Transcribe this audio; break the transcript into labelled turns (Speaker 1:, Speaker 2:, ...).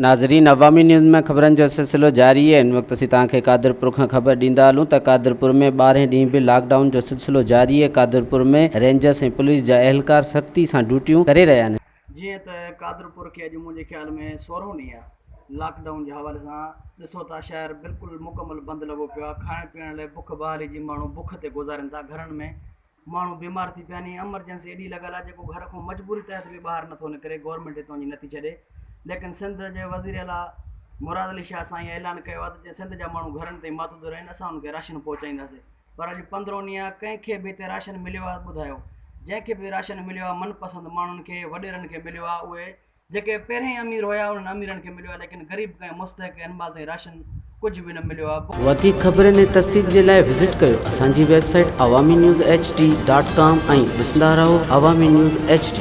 Speaker 1: नाज़रीन, अवामी न्यूज़ में ख़बरनि जो सिलसिलो जारी है। इन वक्त असीं तव्हांखे कादरपुर खां ख़बर ॾींदा हलूं त कादरपुर में 12 ॾींहं बि लॉकडाउन जो सिलसिलो जारी है। कादरपुर में रेंजर्स ऐं पुलिस जा एहलकार सख़्ती सां ड्यूटियूं करे रहिया आहिनि।
Speaker 2: जीअं त कादरपुर खे अॼु मुंहिंजे ख़्याल में 16 ॾींहं आहे लॉकडाउन जे हवाले सां ॾिसो था शहर बिल्कुलु मुकमल बंदि लॻो पियो आहे। खाइण पीअण लाइ बुख बहाली जी माण्हू बुख ते गुज़ारनि था। घरनि में माण्हू बीमार थी पिया आहिनि। एमरजेंसी एॾी लॻल आहे जेको घर खां मजबूरी तहत बि ॿाहिरि नथो निकिरे, गवर्नमेंट हितां जी नथी छॾे। लेकिन सिंध जे वज़ीर आला मुराद अली शाह साईं ऐलान कयो आहे त सिंध जा माण्हू घरनि ते मातूद रहनि, असां उनखे राशन पहुचाईंदासीं। पर अॼु 15 ॾींहं कंहिंखे बि हिते राशन मिलियो आहे? ॿुधायो। जंहिंखे बि राशन मिलियो आहे मनपसंदि माण्हुनि खे, वॾेरनि खे मिलियो आहे। उहे जेके पहिरें अमीर हुया उन्हनि अमीरनि खे मिलियो आहे, लेकिन ग़रीब कंहिं मुस्तहिक अनमाल ताईं राशन कुझु बि न मिलियो आहे।
Speaker 1: वधीक ख़बरनि ऐं तफ़सील जे लाइ विज़िट कयो असांजी वेबसाइट awamiNewsHD.com ऐं ॾिसंदा रहो अवामी न्यूज़ HD।